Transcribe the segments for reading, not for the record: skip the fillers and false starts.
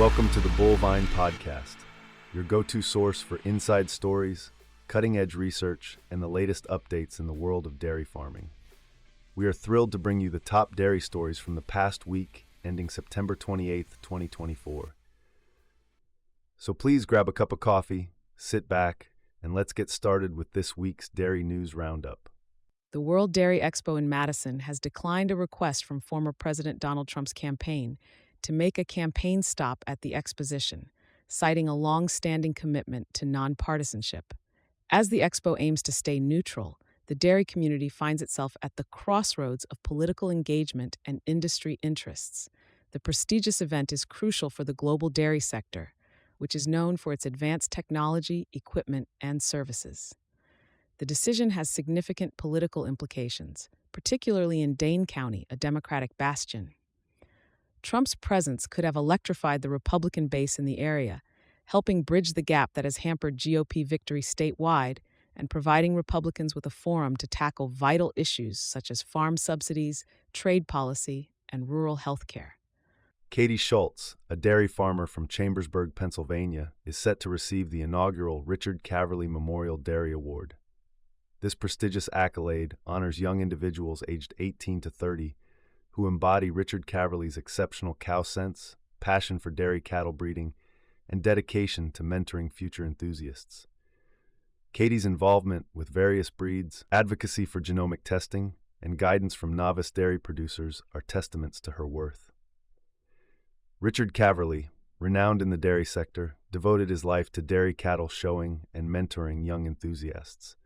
Welcome to the Bullvine Podcast, your go-to source for inside stories, cutting-edge research, and the latest updates in the world of dairy farming. We are thrilled to bring you the top dairy stories from the past week, ending September 28th, 2024. So please grab a cup of coffee, sit back, and let's get started with this week's Dairy News Roundup. The World Dairy Expo in Madison has declined a request from former President Donald Trump's campaign to make a campaign stop at the exposition, citing a long-standing commitment to nonpartisanship. As the expo aims to stay neutral, the dairy community finds itself at the crossroads of political engagement and industry interests. The prestigious event is crucial for the global dairy sector, which is known for its advanced technology, equipment, and services. The decision has significant political implications, particularly in Dane County, a Democratic bastion. Trump's presence could have electrified the Republican base in the area, helping bridge the gap that has hampered GOP victory statewide and providing Republicans with a forum to tackle vital issues such as farm subsidies, trade policy, and rural health care. Katie Schultz, a dairy farmer from Chambersburg, Pennsylvania, is set to receive the inaugural Richard Caverly Memorial Dairy Award. This prestigious accolade honors young individuals aged 18 to 30 who embody Richard Caverly's exceptional cow sense, passion for dairy cattle breeding, and dedication to mentoring future enthusiasts. Katie's involvement with various breeds, advocacy for genomic testing, and guidance from novice dairy producers are testaments to her worth. Richard Caverly, renowned in the dairy sector, devoted his life to dairy cattle showing and mentoring young enthusiasts.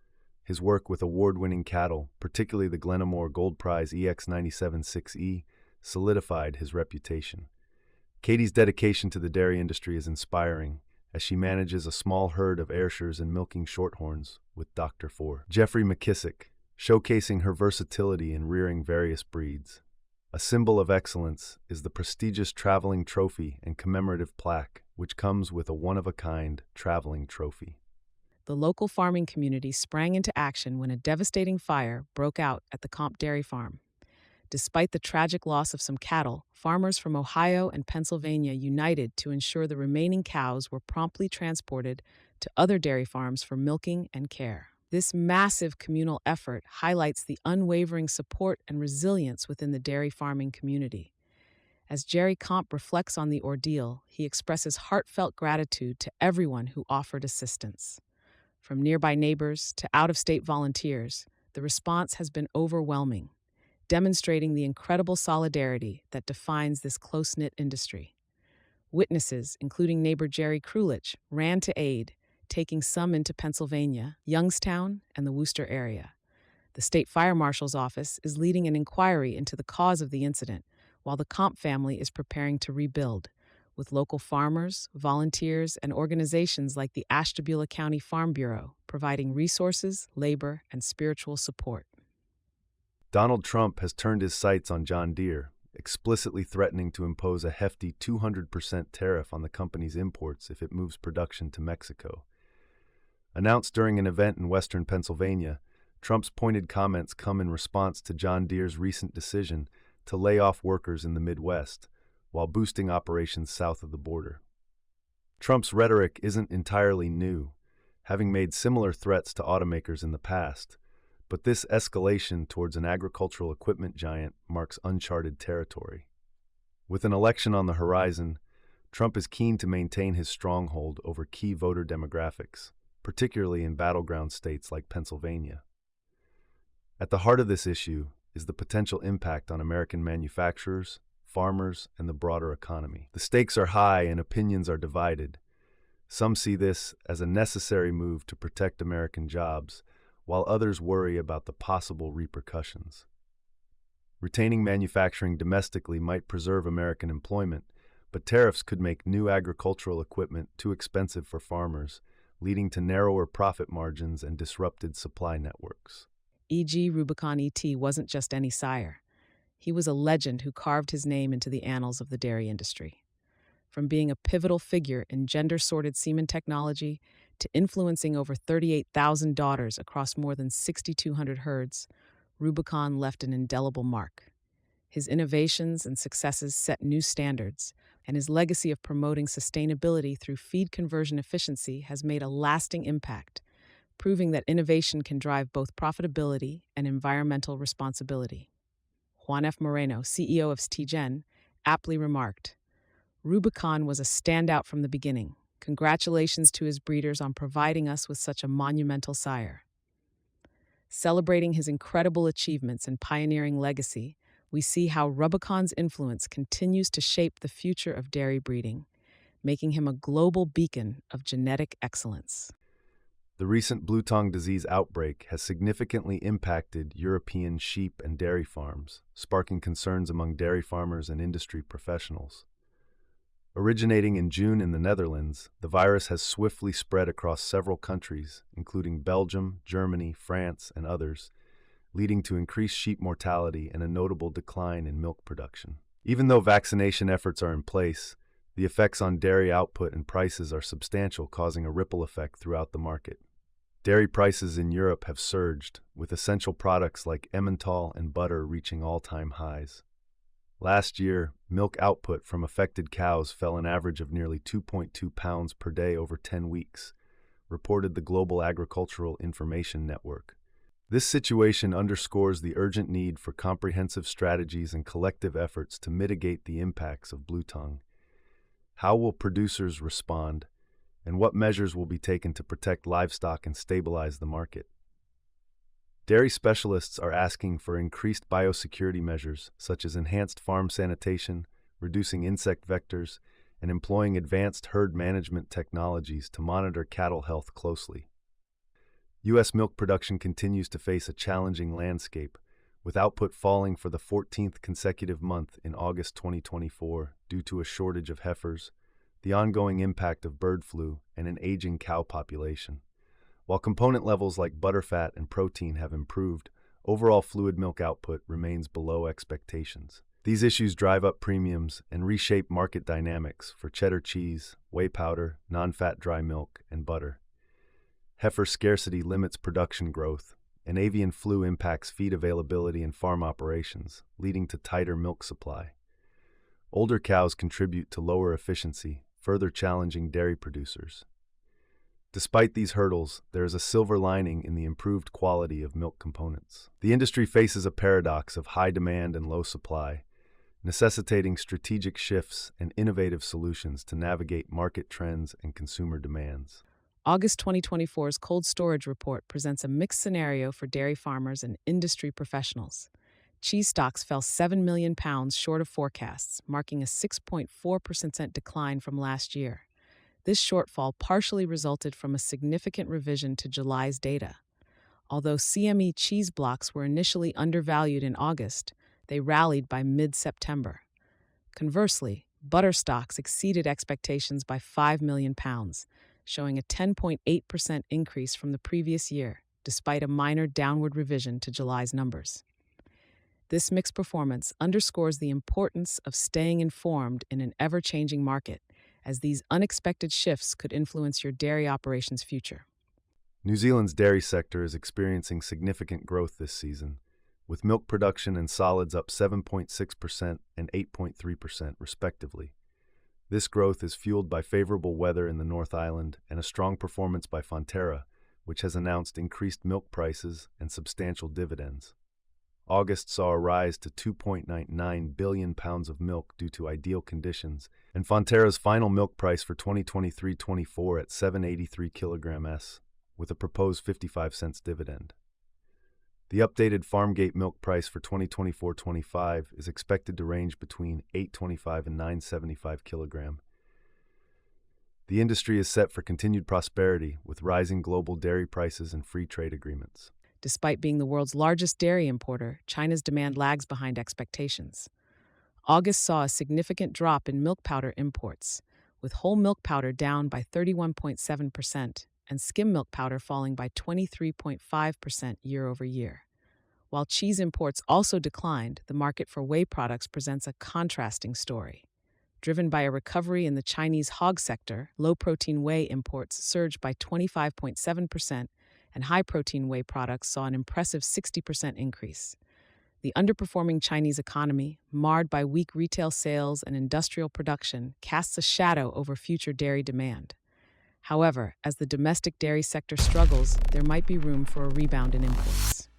His work with award-winning cattle, particularly the Glenamore Gold Prize EX97 6E, solidified his reputation. Katie's dedication to the dairy industry is inspiring, as she manages a small herd of Ayrshires and milking shorthorns with Dr. For Jeffrey McKissick, showcasing her versatility in rearing various breeds. A symbol of excellence is the prestigious traveling trophy and commemorative plaque, which comes with a one-of-a-kind traveling trophy. The local farming community sprang into action when a devastating fire broke out at the Comp Dairy Farm. Despite the tragic loss of some cattle, farmers from Ohio and Pennsylvania united to ensure the remaining cows were promptly transported to other dairy farms for milking and care. This massive communal effort highlights the unwavering support and resilience within the dairy farming community. As Jerry Comp reflects on the ordeal, he expresses heartfelt gratitude to everyone who offered assistance. From nearby neighbors to out-of-state volunteers, the response has been overwhelming, demonstrating the incredible solidarity that defines this close-knit industry. Witnesses, including neighbor Jerry Krulich, ran to aid, taking some into Pennsylvania, Youngstown, and the Worcester area. The state fire marshal's office is leading an inquiry into the cause of the incident, while the Comp family is preparing to rebuild, with local farmers, volunteers, and organizations like the Ashtabula County Farm Bureau providing resources, labor, and spiritual support. Donald Trump has turned his sights on John Deere, explicitly threatening to impose a hefty 200% tariff on the company's imports if it moves production to Mexico. Announced during an event in western Pennsylvania, Trump's pointed comments come in response to John Deere's recent decision to lay off workers in the Midwest, while boosting operations south of the border. Trump's rhetoric isn't entirely new, having made similar threats to automakers in the past, but this escalation towards an agricultural equipment giant marks uncharted territory. With an election on the horizon, Trump is keen to maintain his stronghold over key voter demographics, particularly in battleground states like Pennsylvania. At the heart of this issue is the potential impact on American manufacturers, farmers, and the broader economy. The stakes are high and opinions are divided. Some see this as a necessary move to protect American jobs, while others worry about the possible repercussions. Retaining manufacturing domestically might preserve American employment, but tariffs could make new agricultural equipment too expensive for farmers, leading to narrower profit margins and disrupted supply networks. E.G. Rubicon E.T. wasn't just any sire. He was a legend who carved his name into the annals of the dairy industry. From being a pivotal figure in gender-sorted semen technology to influencing over 38,000 daughters across more than 6,200 herds, Rubicon left an indelible mark. His innovations and successes set new standards, and his legacy of promoting sustainability through feed conversion efficiency has made a lasting impact, proving that innovation can drive both profitability and environmental responsibility. Juan F. Moreno, CEO of STGen, aptly remarked, Rubicon was a standout from the beginning. Congratulations to his breeders on providing us with such a monumental sire. Celebrating his incredible achievements and pioneering legacy, we see how Rubicon's influence continues to shape the future of dairy breeding, making him a global beacon of genetic excellence. The recent blue tongue disease outbreak has significantly impacted European sheep and dairy farms, sparking concerns among dairy farmers and industry professionals. Originating in June in the Netherlands, the virus has swiftly spread across several countries, including Belgium, Germany, France, and others, leading to increased sheep mortality and a notable decline in milk production. Even though vaccination efforts are in place, the effects on dairy output and prices are substantial, causing a ripple effect throughout the market. Dairy prices in Europe have surged, with essential products like Emmental and butter reaching all-time highs. Last year, milk output from affected cows fell an average of nearly 2.2 pounds per day over 10 weeks, reported the Global Agricultural Information Network. This situation underscores the urgent need for comprehensive strategies and collective efforts to mitigate the impacts of blue tongue. How will producers respond, and what measures will be taken to protect livestock and stabilize the market? Dairy specialists are asking for increased biosecurity measures, such as enhanced farm sanitation, reducing insect vectors, and employing advanced herd management technologies to monitor cattle health closely. U.S. milk production continues to face a challenging landscape, with output falling for the 14th consecutive month in August 2024 due to a shortage of heifers, the ongoing impact of bird flu, and an aging cow population. While component levels like butterfat and protein have improved, overall fluid milk output remains below expectations. These issues drive up premiums and reshape market dynamics for cheddar cheese, whey powder, non-fat dry milk, and butter. Heifer scarcity limits production growth, and avian flu impacts feed availability in farm operations, leading to tighter milk supply. Older cows contribute to lower efficiency, further challenging dairy producers. Despite these hurdles, there is a silver lining in the improved quality of milk components. The industry faces a paradox of high demand and low supply, necessitating strategic shifts and innovative solutions to navigate market trends and consumer demands. August 2024's cold storage report presents a mixed scenario for dairy farmers and industry professionals. Cheese stocks fell 7 million pounds short of forecasts, marking a 6.4% decline from last year. This shortfall partially resulted from a significant revision to July's data. Although CME cheese blocks were initially undervalued in August, they rallied by mid-September. Conversely, butter stocks exceeded expectations by 5 million pounds, showing a 10.8% increase from the previous year, despite a minor downward revision to July's numbers. This mixed performance underscores the importance of staying informed in an ever-changing market, as these unexpected shifts could influence your dairy operations' future. New Zealand's dairy sector is experiencing significant growth this season, with milk production and solids up 7.6% and 8.3% respectively. This growth is fueled by favorable weather in the North Island and a strong performance by Fonterra, which has announced increased milk prices and substantial dividends. August saw a rise to 2.99 billion pounds of milk due to ideal conditions, and Fonterra's final milk price for 2023-24 at 7.83 kg/s, with a proposed 55 cents dividend. The updated Farmgate milk price for 2024-25 is expected to range between 8.25 and 9.75 kg. The industry is set for continued prosperity with rising global dairy prices and free trade agreements. Despite being the world's largest dairy importer, China's demand lags behind expectations. August saw a significant drop in milk powder imports, with whole milk powder down by 31.7% and skim milk powder falling by 23.5% year over year. While cheese imports also declined, the market for whey products presents a contrasting story. Driven by a recovery in the Chinese hog sector, low-protein whey imports surged by 25.7%, and high-protein whey products saw an impressive 60% increase. The underperforming Chinese economy, marred by weak retail sales and industrial production, casts a shadow over future dairy demand. However, as the domestic dairy sector struggles, there might be room for a rebound in imports.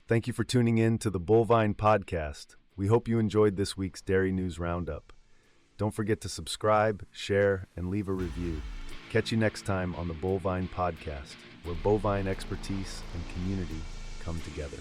Thank you for tuning in to the Bullvine Podcast. We hope you enjoyed this week's Dairy News Roundup. Don't forget to subscribe, share, and leave a review. Catch you next time on the Bullvine Podcast, where bovine expertise and community come together.